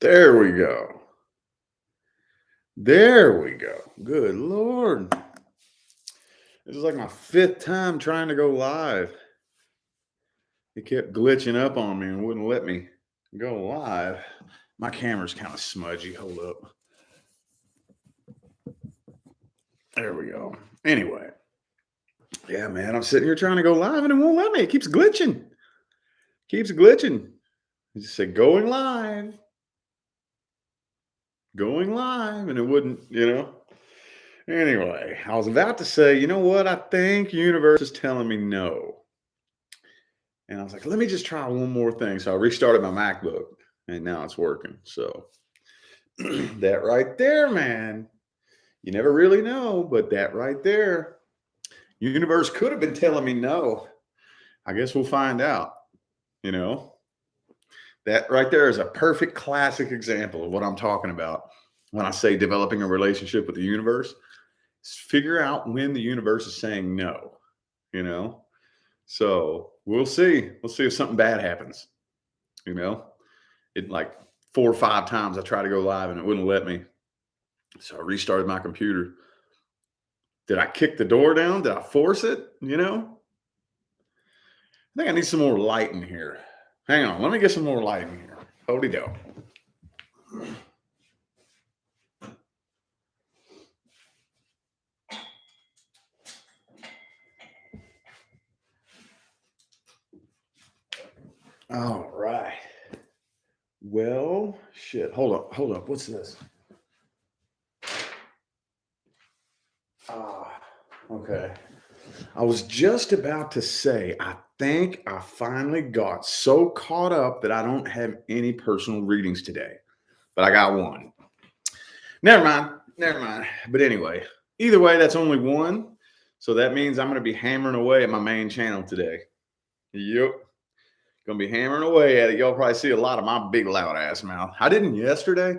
There we go. There we go. Good Lord. This is like my fifth time trying to go live. It kept glitching up on me and wouldn't let me go live. My camera's kind of smudgy. Hold up. There we go. Anyway, yeah, man, I'm sitting here trying to go live and it won't let me. It keeps glitching. Keeps glitching. It just said going live, and it wouldn't. Anyway, I was about to say, you know what? I think universe is telling me no. And I was like, let me just try one more thing. So I restarted my MacBook and now it's working. So that right there, man, you never really know, but that right there, universe could have been telling me no. I guess we'll find out, you know. That right there is a perfect classic example of what I'm talking about when I say developing a relationship with the universe. Figure out when the universe is saying no, you know. So we'll see. We'll see if something bad happens, you know. It like 4 or 5 times I tried to go live and it wouldn't let me. So I restarted my computer. Did I kick the door down? Did I force it? I think I need some more light in here. Hang on, let me get some more light in here. Hold it down. All right. Well, shit. Hold up. What's this? Ah, okay. I was just about to say, I think I finally got so caught up that I don't have any personal readings today, but I got one. Never mind. Never mind. But anyway, either way, that's only one. So that means I'm going to be hammering away at my main channel today. Yep. Going to be hammering away at it. Y'all probably see a lot of my big loud ass mouth. I didn't yesterday.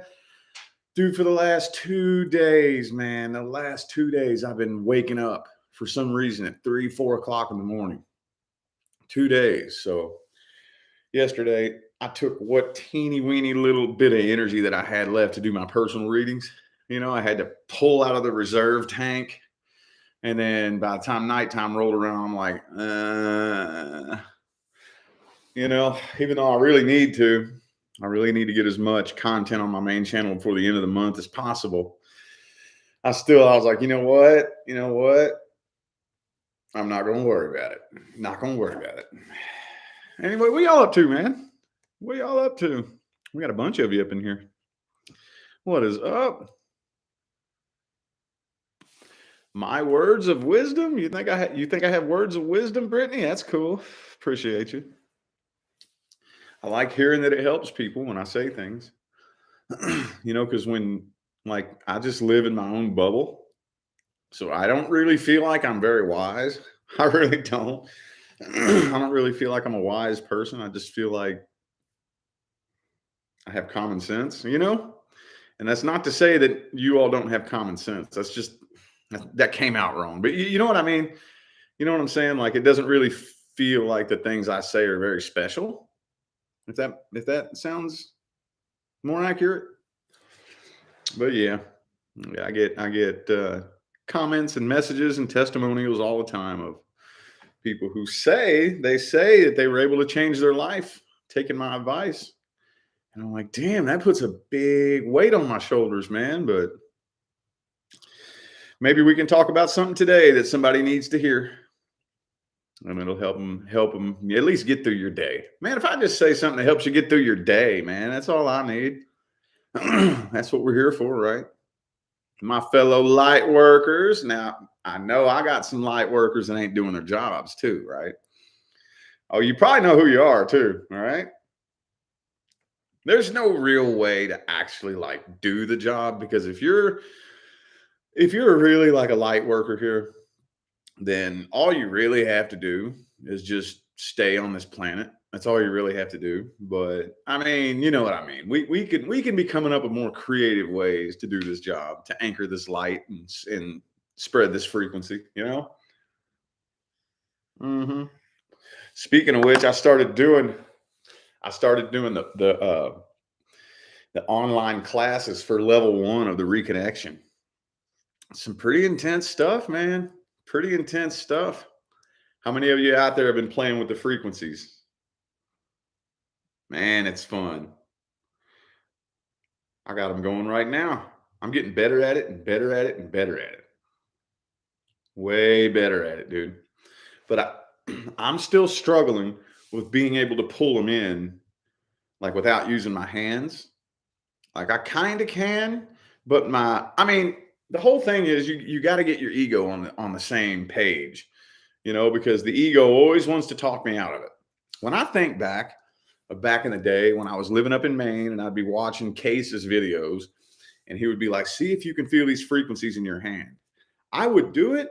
Dude, for the last 2 days, man, the last 2 days, I've been waking up for some reason at 3, 4 o'clock in the morning. 2 days. So yesterday, I took what teeny weeny little bit of energy that I had left to do my personal readings. I had to pull out of the reserve tank. And then by the time nighttime rolled around, I'm like, even though I really need to get as much content on my main channel before the end of the month as possible. I was like, you know what? I'm not going to worry about it. Not going to worry about it. Anyway, what y'all up to, man? What y'all up to? We got a bunch of you up in here. What is up? My words of wisdom? You think I have words of wisdom, Brittany? That's cool. Appreciate you. I like hearing that it helps people when I say things. Because when like I just live in my own bubble, so I don't really feel like I'm very wise. I really don't. I don't really feel like I'm a wise person. I just feel like I have common sense. And that's not to say that you all don't have common sense. That's just that came out wrong. But you know what I mean? You know what I'm saying? Like it doesn't really feel like the things I say are very special. If that sounds more accurate. But yeah, I get comments and messages and testimonials all the time of people who say that they were able to change their life taking my advice. And I'm like, damn, that puts a big weight on my shoulders, man. But maybe we can talk about something today that somebody needs to hear. And it'll help them at least get through your day. Man, if I just say something that helps you get through your day, man, that's all I need. That's what we're here for, right? My fellow light workers. Now, I know I got some light workers that ain't doing their jobs too, right? Oh, you probably know who you are too, all right? There's no real way to actually like do the job because if you're really like a light worker here, then all you really have to do is just stay on this planet. That's all you really have to do. But I mean, you know what I mean. We can be coming up with more creative ways to do this job, to anchor this light and spread this frequency. Hmm. Speaking of which, I started doing the the online classes for level 1 of the reconnection. Some pretty intense stuff, man. Pretty intense stuff. How many of you out there have been playing with the frequencies? Man, it's fun. I got them going right now. I'm getting better at it and better at it and better at it. Way better at it, dude. But I'm still struggling with being able to pull them in like without using my hands. Like I kind of can, but the whole thing is you got to get your ego on the same page, because the ego always wants to talk me out of it. When I think back in the day when I was living up in Maine and I'd be watching Case's videos and he would be like, see if you can feel these frequencies in your hand. I would do it.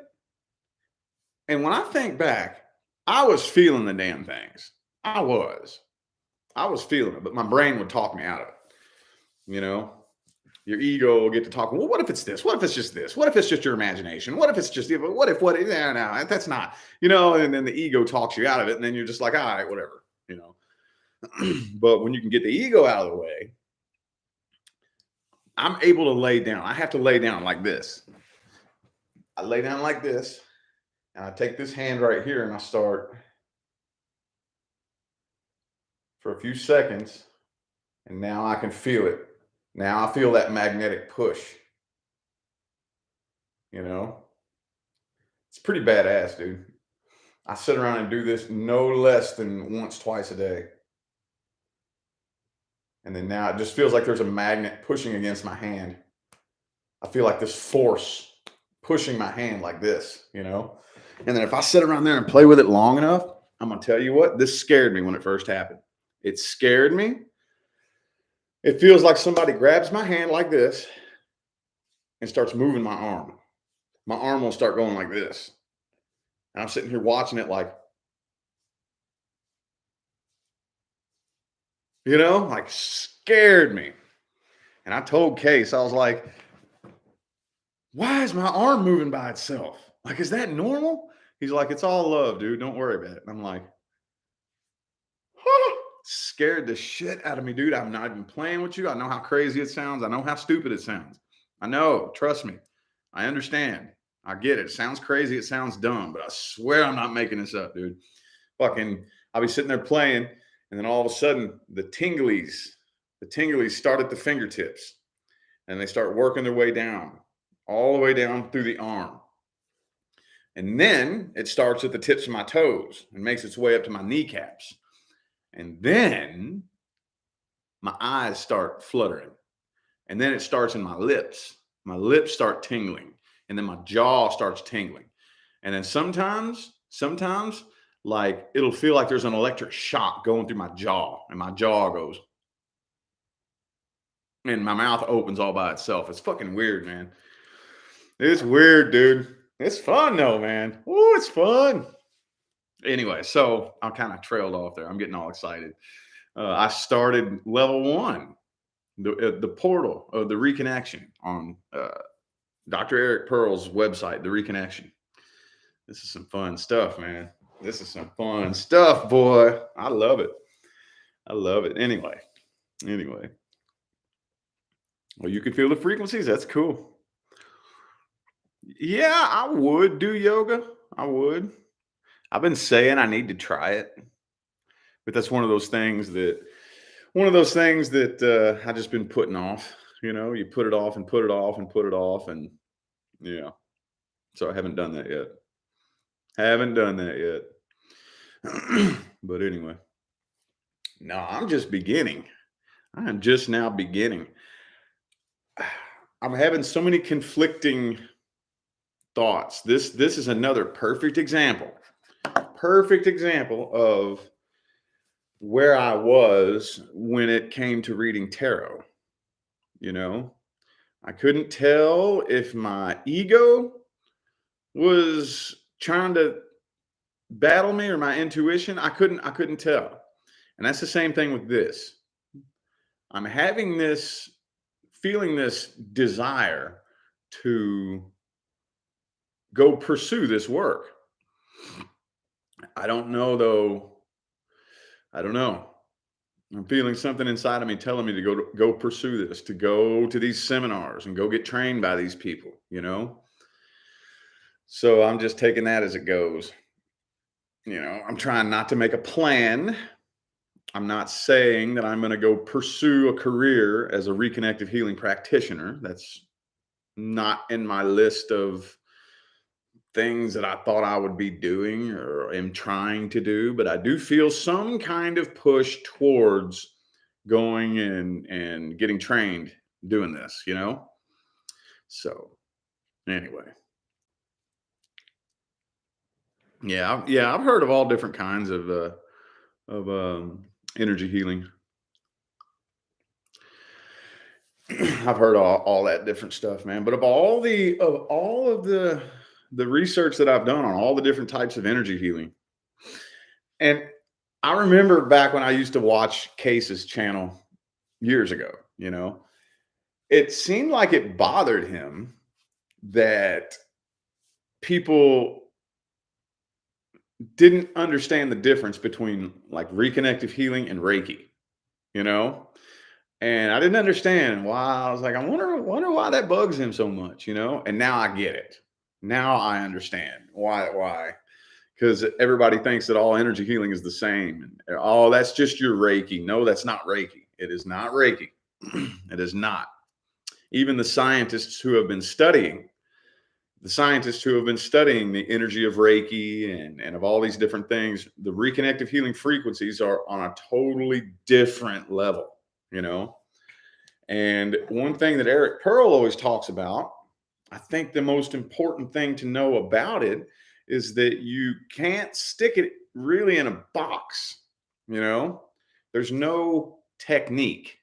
And when I think back, I was feeling the damn things. I was feeling it, but my brain would talk me out of it. Your ego will get to talk. Well, what if it's this? What if it's just this? What if it's just your imagination? What if it's just, what? No, that's not, and then the ego talks you out of it. And then you're just like, all right, whatever, But when you can get the ego out of the way, I'm able to lay down. I have to lay down like this. I lay down like this, and I take this hand right here and I start for a few seconds, and now I can feel it. Now I feel that magnetic push. It's pretty badass, dude. I sit around and do this no less than once, twice a day. And then now it just feels like there's a magnet pushing against my hand. I feel like this force pushing my hand like this, And then if I sit around there and play with it long enough, I'm going to tell you what, this scared me when it first happened. It scared me. It feels like somebody grabs my hand like this and starts moving my arm. My arm will start going like this. And I'm sitting here watching it like, like scared me. And I told Case, I was like, why is my arm moving by itself? Like, is that normal? He's like, it's all love, dude. Don't worry about it. And I'm like, scared the shit out of me, dude. I'm not even playing with you. I know how crazy it sounds. I know how stupid it sounds. I know. Trust me. I understand. I get it. It sounds crazy. It sounds dumb, but I swear I'm not making this up, dude. I'll be sitting there playing, and then all of a sudden the tinglies start at the fingertips, and they start working their way down, all the way down through the arm. And then it starts at the tips of my toes and makes its way up to my kneecaps. And then my eyes start fluttering. And then it starts in my lips. My lips start tingling. And then my jaw starts tingling. And then sometimes, like it'll feel like there's an electric shock going through my jaw. And my jaw goes. And my mouth opens all by itself. It's fucking weird, man. It's weird, dude. It's fun though, man. Oh, it's fun. Anyway, so I kind of trailed off there. I'm getting all excited. I started level 1, the portal of the reconnection on Dr. Eric Pearl's website, the reconnection. This is some fun stuff, man. This is some fun stuff, boy. I love it. I love it. Anyway. Well, you can feel the frequencies. That's cool. Yeah, I would do yoga. I would. I've been saying I need to try it, but that's one of those things that I just been putting off. You put it off and put it off and put it off, and yeah. So I haven't done that yet. But anyway, no, I'm just beginning. I am just now beginning. I'm having so many conflicting thoughts. This is another perfect example of where I was when it came to reading tarot. I couldn't tell if my ego was trying to battle me or my intuition. I couldn't tell. And that's the same thing with this. I'm feeling this desire to go pursue this work. I don't know though. I don't know. I'm feeling something inside of me telling me to go pursue this, to go to these seminars and go get trained by these people, you know? So I'm just taking that as it goes. You know, I'm trying not to make a plan. I'm not saying that I'm going to go pursue a career as a reconnective healing practitioner. That's not in my list of things that I thought I would be doing or am trying to do, but I do feel some kind of push towards going and getting trained doing this, you know? So, anyway. Yeah, I've heard of all different kinds of energy healing. I've heard all that different stuff, man. But of all of the research that I've done on all the different types of energy healing, and I remember back when I used to watch Case's channel years ago, you know, it seemed like it bothered him that people didn't understand the difference between like reconnective healing and Reiki, you know? And I didn't understand why. I was like, I wonder why that bugs him so much, you know? And now I get it. Now I understand why. Because everybody thinks that all energy healing is the same. And oh, that's just your Reiki. No, that's not Reiki. It is not Reiki. It is not. Even the scientists who have been studying the energy of Reiki and of all these different things, the reconnective healing frequencies are on a totally different level, you know? And one thing that Eric Pearl always talks about, I think the most important thing to know about it is that you can't stick it really in a box, you know? There's no technique,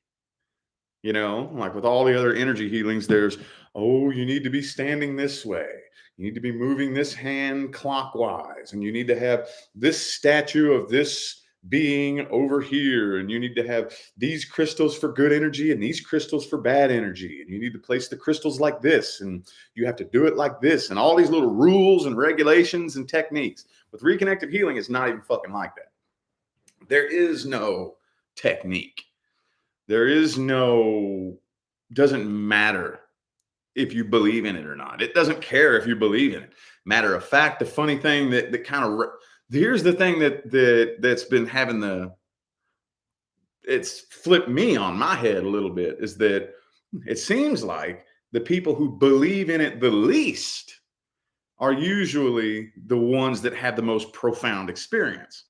you know, like with all the other energy healings, there's, oh, you need to be standing this way. You need to be moving this hand clockwise, and you need to have this statue of this being over here, and you need to have these crystals for good energy and these crystals for bad energy, and you need to place the crystals like this, and you have to do it like this, and all these little rules and regulations and techniques. With reconnective healing, it's not even fucking like that. There is no technique. There is no, doesn't matter if you believe in it or not. It doesn't care if you believe in it. Matter of fact, the funny thing that kind of, here's the thing that's been having it's flipped me on my head a little bit, is that it seems like the people who believe in it the least are usually the ones that have the most profound experience.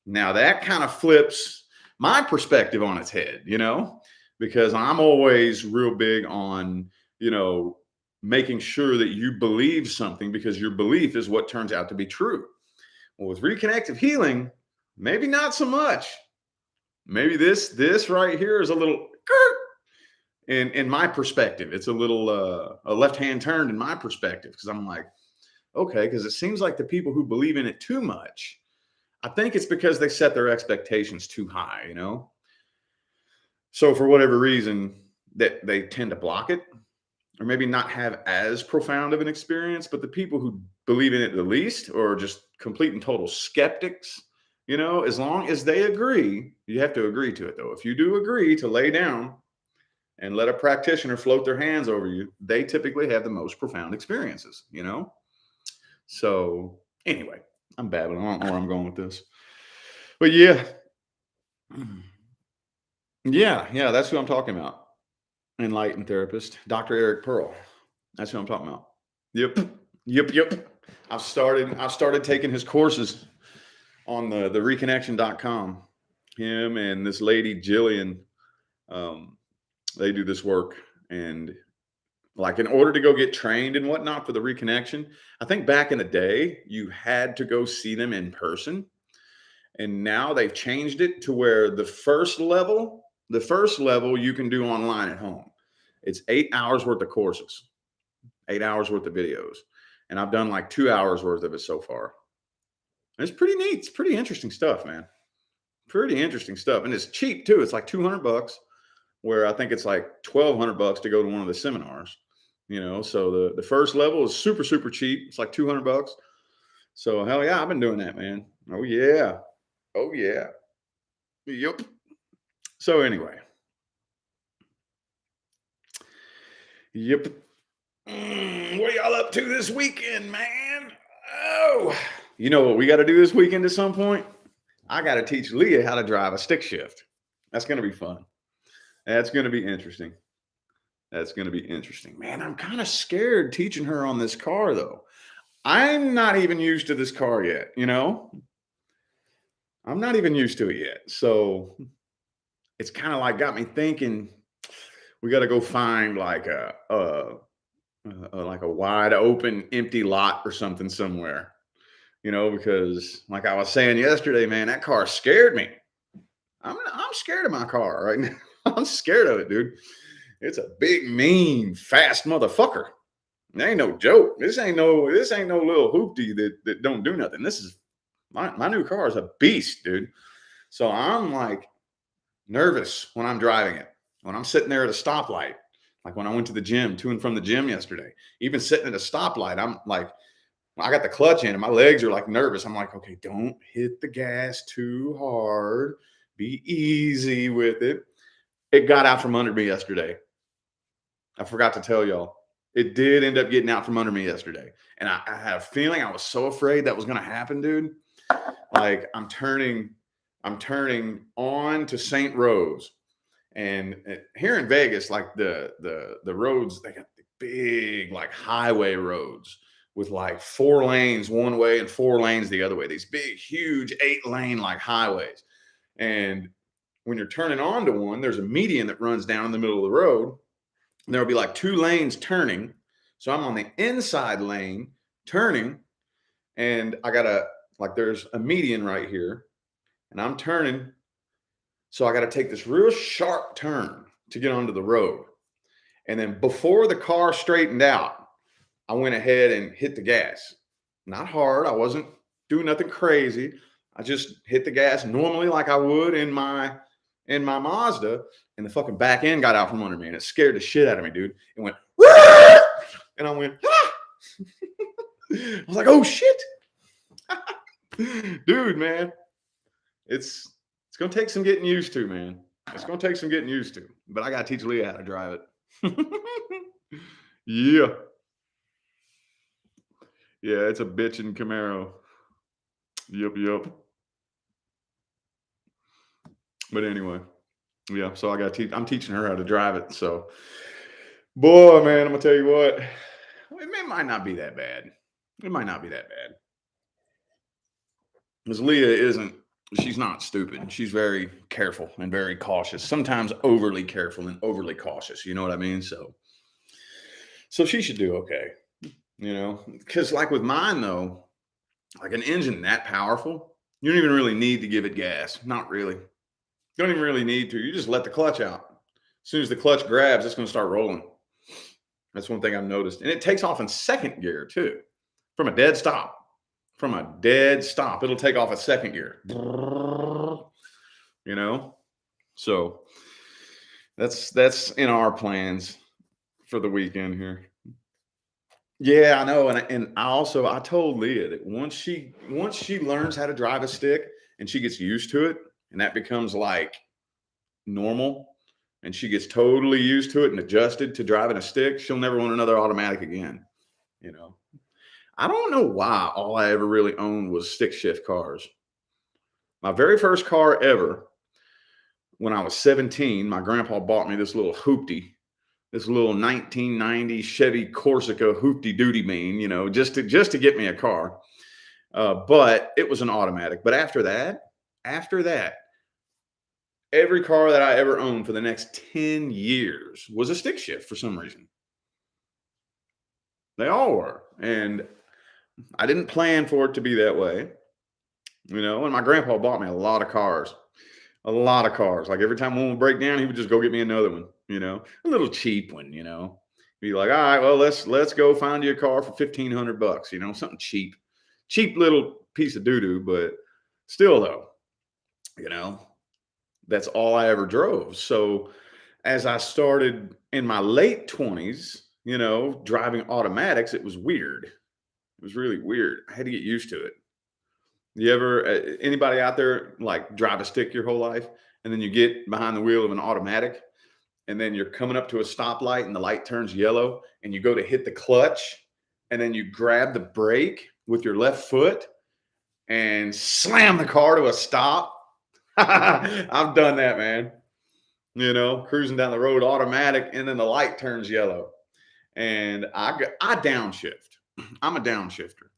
Now that kind of flips my perspective on its head, you know, because I'm always real big on, you know, making sure that you believe something because your belief is what turns out to be true. Well, with reconnective healing, maybe not so much. Maybe this right here is a little in my perspective. It's a little a left hand turned in my perspective, because I'm like, okay, because it seems like the people who believe in it too much, I think it's because they set their expectations too high, you know? So for whatever reason, that they tend to block it or maybe not have as profound of an experience. But the people who believe in it the least or just complete and total skeptics, you know, as long as they agree, you have to agree to it though. If you do agree to lay down and let a practitioner float their hands over you, they typically have the most profound experiences, you know? So anyway, I'm babbling. I don't know where I'm going with this. But yeah, yeah, that's who I'm talking about. Enlightened therapist, Dr. Eric Pearl. That's who I'm talking about. Yep, yep. I've started taking his courses on the reconnection.com. Him and this lady Jillian, um, they do this work, and like in order to go get trained and whatnot for the reconnection, I think back in the day you had to go see them in person. And now they've changed it to where the first level you can do online at home. It's 8 hours worth of courses, 8 hours worth of videos. And I've done like 2 hours worth of it so far. And it's pretty neat. It's pretty interesting stuff, man. Pretty interesting stuff. And it's cheap too. It's like $200, where I think it's like $1,200 to go to one of the seminars. You know, so the first level is super, super cheap. It's like $200. So hell yeah, I've been doing that, man. Oh yeah. Oh yeah. Yep. So anyway, yep. What are y'all up to this weekend, man? Oh, you know what we got to do this weekend at some point? I got to teach Leah how to drive a stick shift. That's going to be fun. That's going to be interesting. That's going to be interesting. Man, I'm kind of scared teaching her on this car, though. I'm not even used to this car yet, you know? I'm not even used to it yet. So it's kind of like got me thinking we got to go find like a wide open empty lot or something somewhere, because like I was saying yesterday, man, that car scared me. I'm scared of my car right now. I'm scared of it, dude. It's a big, mean, fast motherfucker. It ain't no joke. This ain't no little hoopty that don't do nothing. This is my new car is a beast, dude. So I'm like nervous when I'm driving it. When I'm sitting there at a stoplight, like when I went to the gym, to and from the gym yesterday, even sitting at a stoplight, I'm like, I got the clutch in and my legs are like nervous. I'm like, okay, don't hit the gas too hard. Be easy with it. It got out from under me yesterday. I forgot to tell y'all. It did end up getting out from under me yesterday. And I had a feeling I was so afraid that was going to happen, dude. Like I'm turning on to St. Rose. And here in Vegas, like the roads, they got the big like highway roads with like 4 lanes one way and 4 lanes the other way. These big, huge 8-lane like highways. And when you're turning onto one, there's a median that runs down in the middle of the road. And there'll be like 2 lanes turning. So I'm on the inside lane turning, and I gotta like there's a median right here, and I'm turning. So I got to take this real sharp turn to get onto the road. And then before the car straightened out, I went ahead and hit the gas. Not hard. I wasn't doing nothing crazy. I just hit the gas normally like I would in my Mazda, and the fucking back end got out from under me, and it scared the shit out of me, dude. It went, and I went, ah! I was like, oh shit. Dude, man. It's gonna take some getting used to, man. It's gonna take some getting used to. But I gotta teach Leah how to drive it. Yeah. Yeah, it's a bitchin' Camaro. Yep, yep. But anyway, yeah, so I gotta I'm teaching her how to drive it. So boy, man, I'm gonna tell you what, it might not be that bad. It might not be that bad. Because Leah she's not stupid. She's very careful and very cautious. Sometimes overly careful and overly cautious. You know what I mean? So she should do okay. Because like with mine though, like an engine that powerful, you don't even really need to give it gas. Not really. You don't even really need to. You just let the clutch out. As soon as the clutch grabs, it's going to start rolling. That's one thing I've noticed. And it takes off in second gear too, from a dead stop. From a dead stop, it'll take off a second gear. So that's in our plans for the weekend here. Yeah, I know, and I told Leah that once she learns how to drive a stick and she gets used to it, and that becomes like normal, and she gets totally used to it and adjusted to driving a stick, she'll never want another automatic again. You know, I don't know why all I ever really owned was stick shift cars. My very first car ever, when I was 17, my grandpa bought me this little hoopty, this little 1990 Chevy Corsica hoopty doody bean, just to get me a car. But it was an automatic. But after that, every car that I ever owned for the next 10 years was a stick shift for some reason. They all were. And I didn't plan for it to be that way, and my grandpa bought me a lot of cars. A lot of cars. Like every time one would break down, he would just go get me another one, a little cheap one, Be like, all right, well, let's go find you a car for $1,500, something cheap. Cheap little piece of doo-doo, but still though, that's all I ever drove. So as I started in my late 20s, driving automatics, it was weird. It was really weird. I had to get used to it. You ever, anybody out there like drive a stick your whole life? and then you get behind the wheel of an automatic, and then you're coming up to a stoplight and the light turns yellow, and you go to hit the clutch, and then you grab the brake with your left foot and slam the car to a stop. I've done that, man. Cruising down the road automatic, and then the light turns yellow, and I downshift. I'm a downshifter.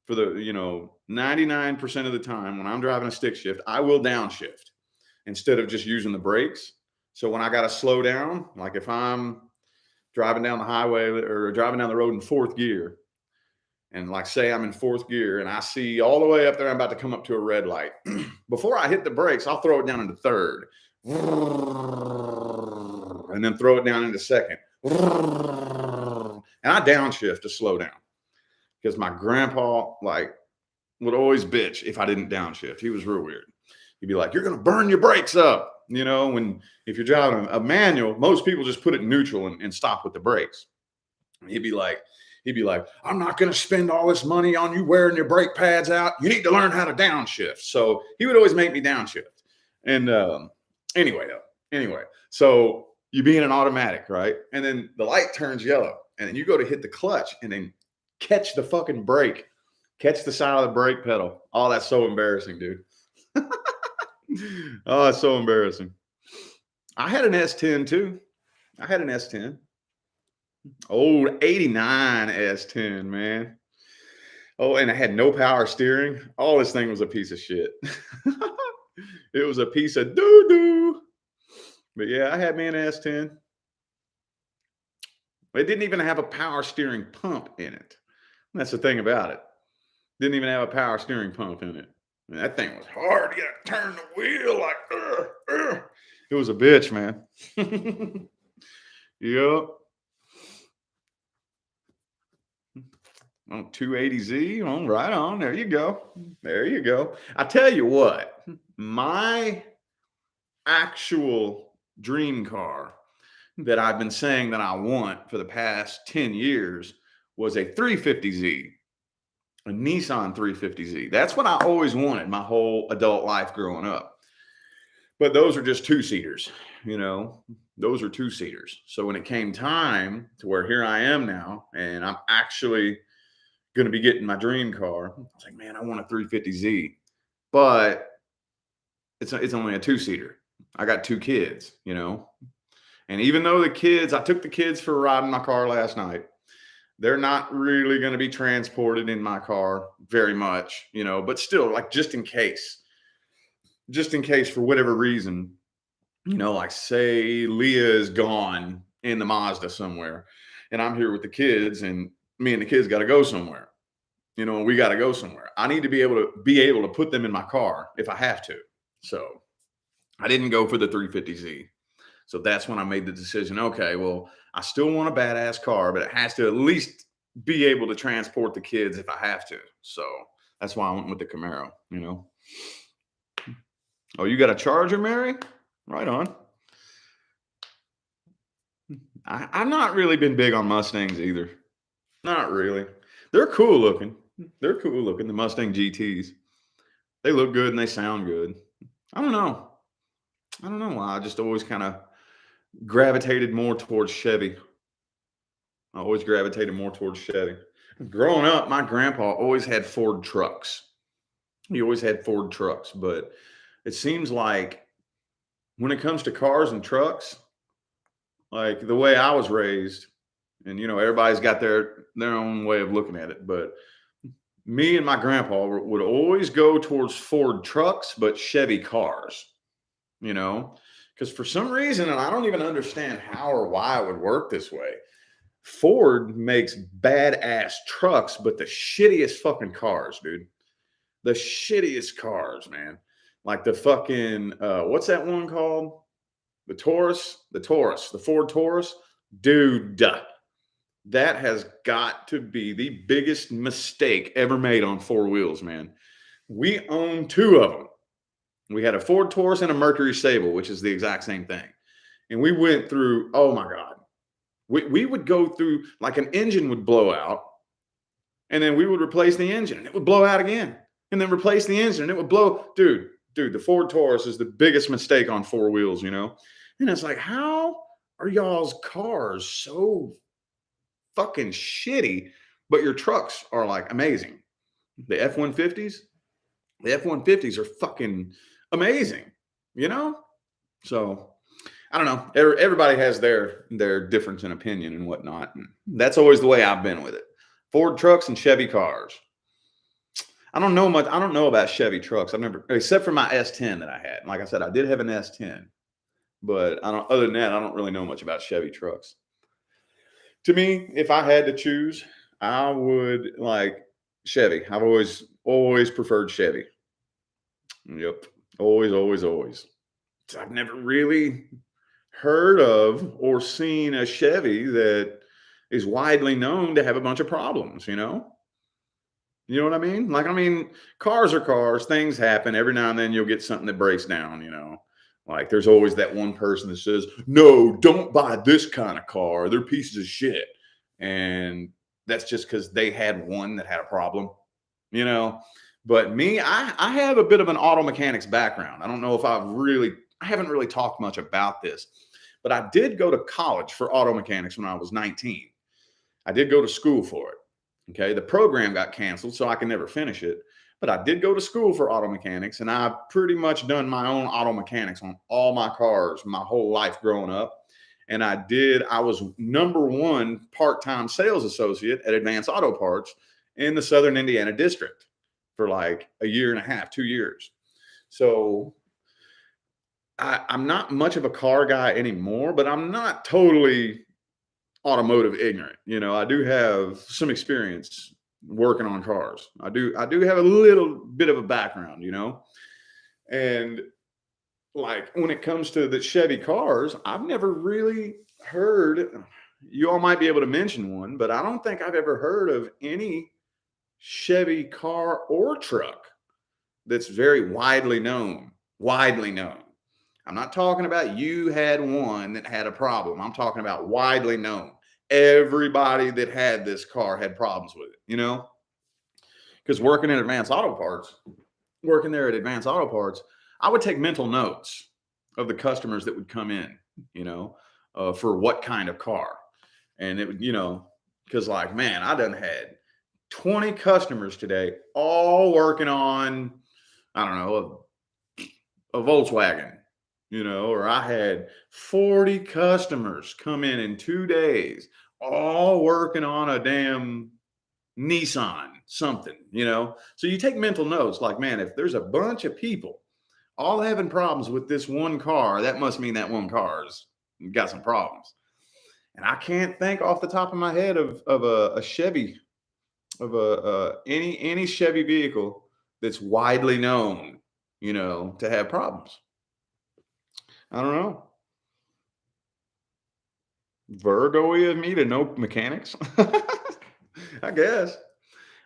For the 99% of the time when I'm driving a stick shift, I will downshift instead of just using the brakes. So when I got to slow down, like if I'm driving down the highway or driving down the road in fourth gear, and like say I'm in fourth gear and I see all the way up there, I'm about to come up to a red light. Before I hit the brakes, I'll throw it down into third and then throw it down into second. And I downshift to slow down because my grandpa would always bitch if I didn't downshift. He was real weird. He'd be like, "You're going to burn your brakes up." If you're driving a manual, most people just put it in neutral and stop with the brakes. He'd be like, "I'm not going to spend all this money on you wearing your brake pads out. You need to learn how to downshift." So he would always make me downshift. And anyway, so you be in an automatic, right? And then the light turns yellow, and then you go to hit the clutch, and then catch the fucking brake, catch the side of the brake pedal. Oh, that's so embarrassing, dude. Oh, it's so embarrassing. I had an S10 too. I had an S10. Old 89 S10, man. Oh, and I had no power steering. Oh, this thing was a piece of shit. It was a piece of doo-doo. But yeah, I had me an S10. It didn't even have a power steering pump in it. That's the thing about it. Didn't even have a power steering pump in it. And that thing was hard. You got to turn the wheel like, It was a bitch, man. Yep. On 280Z, on right on. There you go. There you go. I tell you what, my actual dream car that I've been saying that I want for the past 10 years was a 350Z, a Nissan 350Z. That's what I always wanted my whole adult life growing up. But those are just two-seaters, those are two-seaters. So when it came time to where here I am now, and I'm actually going to be getting my dream car, I was like, man, I want a 350Z, but it's only a two-seater. I got two kids, and even though I took the kids for a ride in my car last night, they're not really going to be transported in my car very much, but still, like, just in case for whatever reason, like say Leah is gone in the Mazda somewhere and I'm here with the kids and me and the kids got to go somewhere, we got to go somewhere. I need to be able to put them in my car if I have to. So I didn't go for the 350Z. So that's when I made the decision. Okay, well, I still want a badass car, but it has to at least be able to transport the kids if I have to. So that's why I went with the Camaro, Oh, you got a Charger, Mary? Right on. I've not really been big on Mustangs either. Not really. They're cool looking. The Mustang GTs. They look good and they sound good. I don't know why. I just always kind of gravitated more towards Chevy. Growing up, my grandpa always had Ford trucks. But it seems like when it comes to cars and trucks, like the way I was raised, and everybody's got their own way of looking at it, but me and my grandpa would always go towards Ford trucks, but Chevy cars, because for some reason, and I don't even understand how or why it would work this way, Ford makes badass trucks, but the shittiest fucking cars, dude. The shittiest cars, man. Like the fucking, what's that one called? The Ford Taurus. Dude, that has got to be the biggest mistake ever made on four wheels, man. We own two of them. We had a Ford Taurus and a Mercury Sable, which is the exact same thing. And we went through, oh my God. We would go through, like an engine would blow out, and then we would replace the engine, and it would blow out again. And then replace the engine, and it would blow. Dude, dude, the Ford Taurus is the biggest mistake on four wheels, you know? And it's like, how are y'all's cars so fucking shitty, but your trucks are like amazing? The F 150s, the F 150s are fucking amazing, you know? So I don't know. Everybody has their difference in opinion and whatnot. And that's always the way I've been with it. Ford trucks and Chevy cars. I don't know much. I don't know about Chevy trucks. I've never, except for my S10 that I had. Like I said, I did have an S10, but I don't. Other than that, I don't really know much about Chevy trucks. To me, if I had to choose, I would like Chevy. I've always preferred Chevy. Yep, always. So I've never really heard of or seen a Chevy that is widely known to have a bunch of problems. You know what I mean? Like, I mean, cars are cars. Things happen. Every now and then you'll get something that breaks down, you know. Like, there's always that one person that says, no, don't buy this kind of car. They're pieces of shit. And that's just because they had one that had a problem, you know. But me, I have a bit of an auto mechanics background. I don't know if I haven't really talked much about this, but I did go to college for auto mechanics when I was 19. I did go to school for it. Okay. The program got canceled, so I can never finish it. But I did go to school for auto mechanics, and I've pretty much done my own auto mechanics on all my cars my whole life growing up. And I was number one part time sales associate at Advance Auto Parts in the Southern Indiana district for like a year and a half, 2 years. So I'm not much of a car guy anymore, but I'm not totally automotive ignorant. You know, I do have some experience working on cars. I do have a little bit of a background, you know. And like when it comes to the Chevy cars, I've never really heard, you all might be able to mention one, but I don't think I've ever heard of any Chevy car or truck that's very widely known. Widely known. I'm not talking about you had one that had a problem. I'm talking about widely known. Everybody that had this car had problems with it, you know? Because working there at Advance Auto Parts, I would take mental notes of the customers that would come in, you know, for what kind of car. And it would, you know, because like, man, I done had 20 customers today, all working on, I don't know, a Volkswagen, you know, or I had 40 customers come in 2 days, all working on a damn Nissan something, you know. So you take mental notes like, man, if there's a bunch of people all having problems with this one car, that must mean that one car's got some problems. And I can't think off the top of my head of a Chevy, of any Chevy vehicle that's widely known, you know, to have problems. I don't know. Virgo of me to know mechanics? I guess.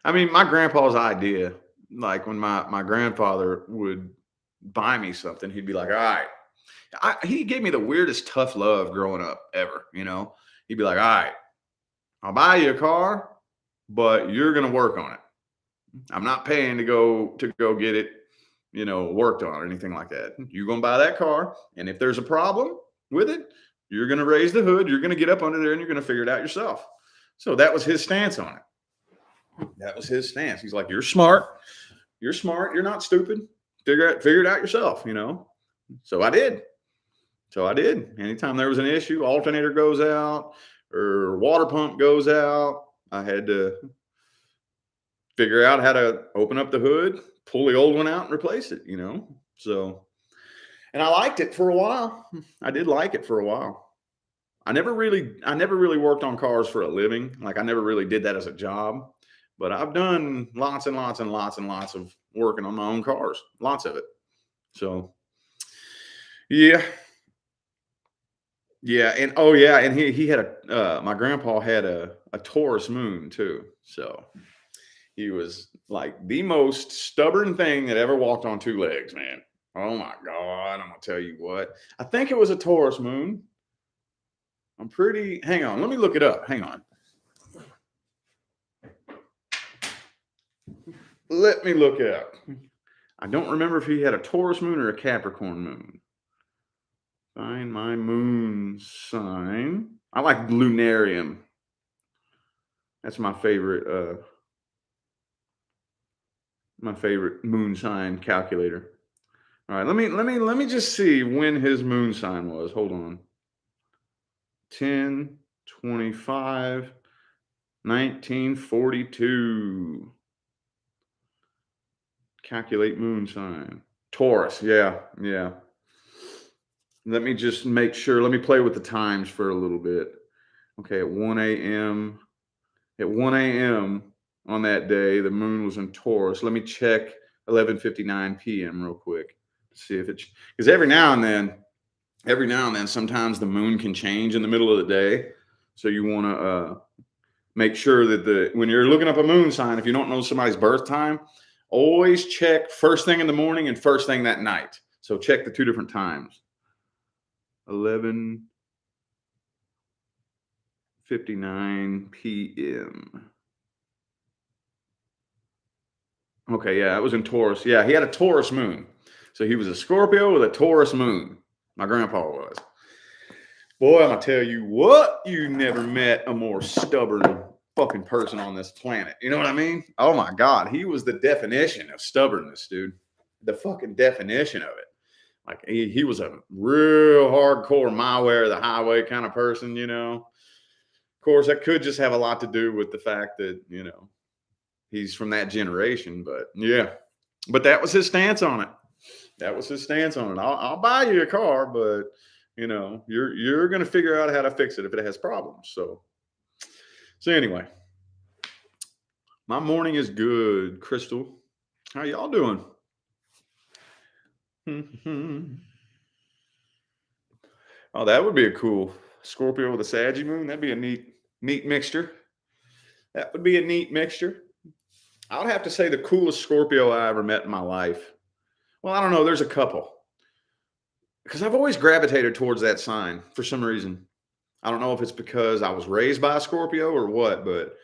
I mean, my grandpa's idea, like when my grandfather would buy me something, he'd be like, all right. He gave me the weirdest tough love growing up ever, you know? He'd be like, all right, I'll buy you a car, but you're going to work on it. I'm not paying to go get it, you know, worked on or anything like that. You're going to buy that car. And if there's a problem with it, you're going to raise the hood. You're going to get up under there and you're going to figure it out yourself. So that was his stance on it. That was his stance. He's like, you're smart. You're smart. You're not stupid. Figure it out yourself, you know? So I did. Anytime there was an issue, alternator goes out or water pump goes out, I had to figure out how to open up the hood, pull the old one out and replace it, you know? So, and I liked it for a while. I did like it for a while. I never really worked on cars for a living. Like I never really did that as a job, but I've done lots and lots and lots and lots of working on my own cars, lots of it. So, yeah. Yeah, and oh yeah, and he had my grandpa had a Taurus moon too. So he was like the most stubborn thing that ever walked on two legs, man. Oh my God, I'm gonna tell you what. I think it was a Taurus moon. Hang on, let me look it up. Hang on. Let me look it up. I don't remember if he had a Taurus moon or a Capricorn moon. Find my moon sign. I like Lunarium. That's my favorite moon sign calculator. All right, let me just see when his moon sign was. Hold on. 10 25 1942. Calculate moon sign. Taurus. Yeah, yeah. Let me just make sure. Let me play with the times for a little bit. Okay, at 1 a.m. At 1 a.m. on that day, the moon was in Taurus. Let me check 11:59 p.m. real quick to see if it's because every now and then, sometimes the moon can change in the middle of the day. So you want to make sure that when you're looking up a moon sign, if you don't know somebody's birth time, always check first thing in the morning and first thing that night. So check the two different times. 11:59 p.m. Okay, yeah, it was in Taurus. Yeah, he had a Taurus moon. So he was a Scorpio with a Taurus moon. My grandpa was. Boy, I'm gonna tell you what, you never met a more stubborn fucking person on this planet. You know what I mean? Oh my God, he was the definition of stubbornness, dude. The fucking definition of it. Like he was a real hardcore my way or the highway kind of person, you know. Of course, that could just have a lot to do with the fact that, he's from that generation, but yeah. But that was his stance on it. That was his stance on it. I'll buy you a car, but you're gonna figure out how to fix it if it has problems. So anyway, my morning is good, Crystal. How y'all doing? Oh, that would be a cool Scorpio with a Saggy moon. That'd be a neat mixture. That would be a neat mixture. I would have to say the coolest Scorpio I ever met in my life. Well, I don't know. There's a couple. Because I've always gravitated towards that sign for some reason. I don't know if it's because I was raised by a Scorpio or what, but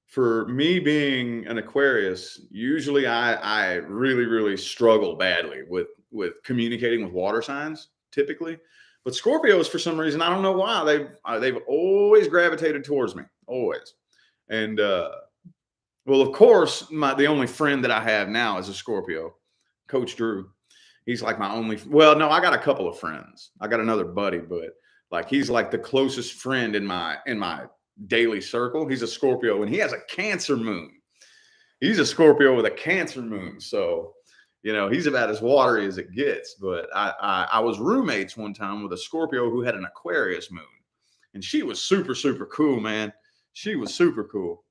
for me being an Aquarius, usually I really, really struggle badly with communicating with water signs, typically. But Scorpios, for some reason, I don't know why, they've always gravitated towards me, always. And well, of course, the only friend that I have now is a Scorpio, Coach Drew. He's like my only. Well, no, I got a couple of friends. I got another buddy, but like he's like the closest friend in my daily circle. He's a Scorpio, and he has a Cancer moon. He's a Scorpio with a Cancer moon, so he's about as watery as it gets. But I was roommates one time with a Scorpio who had an Aquarius moon, and she was super, super cool, man. She was super cool.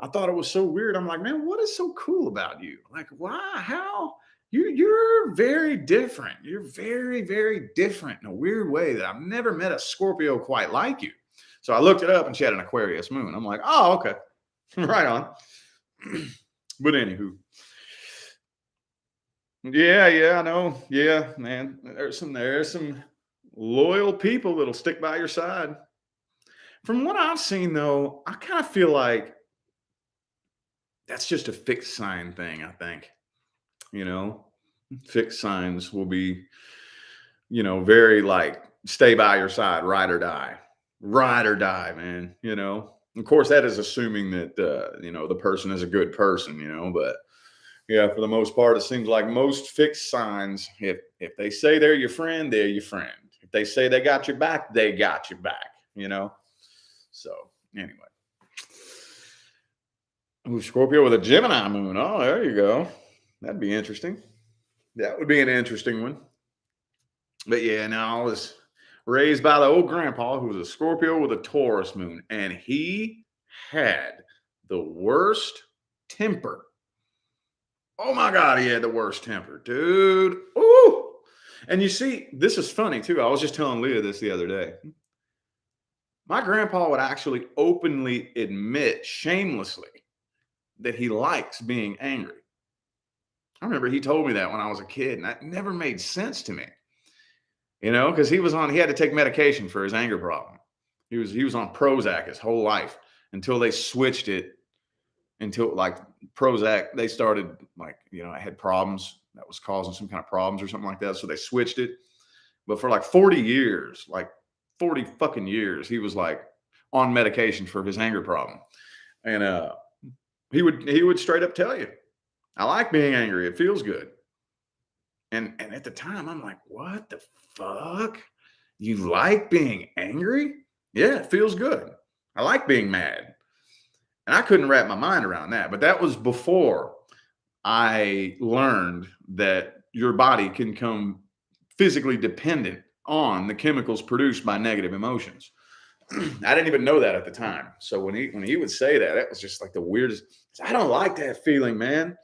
I thought it was so weird. I'm like, man, what is so cool about you? Like, why? How? You're very different. You're very, very different in a weird way that I've never met a Scorpio quite like you. So I looked it up, and she had an Aquarius moon. I'm like, oh, okay. Right on. But anywho. Yeah, I know. Yeah, man. There's some loyal people that'll stick by your side. From what I've seen, though, I kind of feel like that's just a fixed sign thing, I think. Fixed signs will be, very like stay by your side, ride or die, man. Of course, that is assuming that, the person is a good person, but yeah, for the most part, it seems like most fixed signs, if they say they're your friend, they're your friend. If they say they got your back, they got your back, So anyway. Ooh, Scorpio with a Gemini moon. Oh, there you go. That'd be interesting. That would be an interesting one. But yeah, now I was raised by the old grandpa who was a Scorpio with a Taurus moon, and he had the worst temper. Oh my God, he had the worst temper, dude. Ooh. And you see, this is funny too. I was just telling Leah this the other day. My grandpa would actually openly admit shamelessly that he likes being angry. I remember he told me that when I was a kid, and that never made sense to me. Because he had to take medication for his anger problem. He was on Prozac his whole life until they switched it until like Prozac, they started like, I had problems that was causing some kind of problems or something like that. So they switched it. But for like 40 years, like 40 fucking years, he was like on medication for his anger problem. And he would straight up tell you, I like being angry. It feels good. And at the time, I'm like, what the fuck? You like being angry? Yeah, it feels good. I like being mad. And I couldn't wrap my mind around that. But that was before I learned that your body can come physically dependent on the chemicals produced by negative emotions. I didn't even know that at the time. So when he would say that, it was just like the weirdest. I don't like that feeling, man.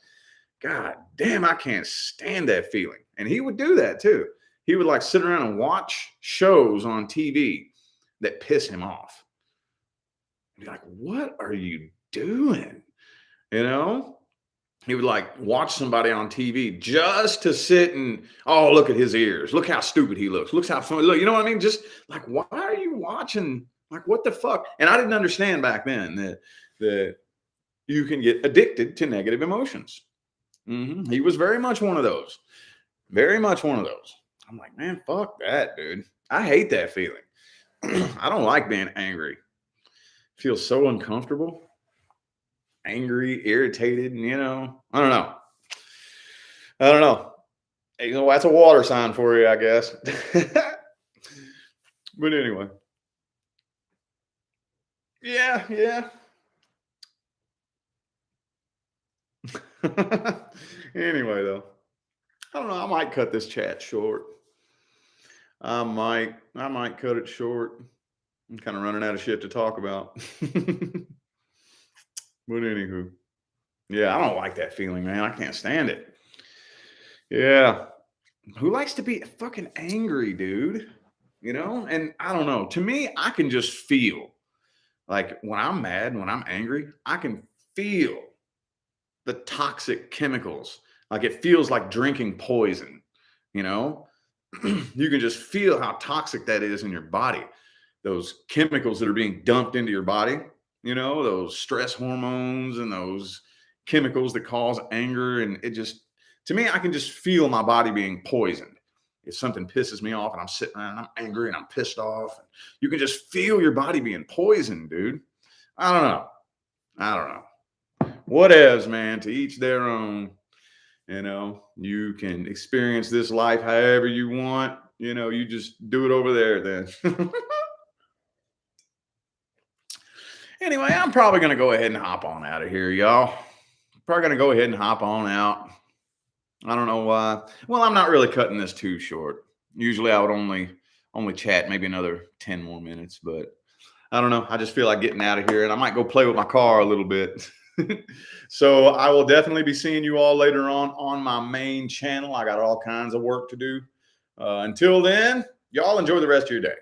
God damn, I can't stand that feeling. And he would do that too. He would like sit around and watch shows on TV that piss him off. He'd be like, what are you doing? You know? He would like watch somebody on TV just to sit and, oh, look at his ears. Look how stupid he looks. Looks how funny. Look, you know what I mean? Just like, why are you watching? Like, what the fuck? And I didn't understand back then that you can get addicted to negative emotions. He was very much one of those. Very much one of those. I'm like, man, fuck that, dude. I hate that feeling. I don't like being angry. It feels so uncomfortable. Angry, irritated, I don't know. That's a water sign for you, I guess. But anyway. Yeah. Anyway, though, I don't know. I might cut this chat short. I might cut it short. I'm kind of running out of shit to talk about. But anywho, yeah, I don't like that feeling, man. I can't stand it. Yeah. Who likes to be fucking angry, dude? And I don't know. To me, I can just feel like when I'm mad, when I'm angry, I can feel the toxic chemicals. Like it feels like drinking poison, you know? You can just feel how toxic that is in your body. Those chemicals that are being dumped into your body, those stress hormones and those chemicals that cause anger. And it just, to me, I can just feel my body being poisoned. If something pisses me off and I'm sitting there and I'm angry and I'm pissed off, you can just feel your body being poisoned, dude. I don't know. Whatevs, man. To each their own. You can experience this life however you want. You just do it over there then. Anyway, I'm probably going to go ahead and hop on out of here, y'all. Probably going to go ahead and hop on out. I don't know why. Well, I'm not really cutting this too short. Usually I would only chat maybe another 10 more minutes, but I don't know. I just feel like getting out of here, and I might go play with my car a little bit. So I will definitely be seeing you all later on my main channel. I got all kinds of work to do. Until then, y'all enjoy the rest of your day.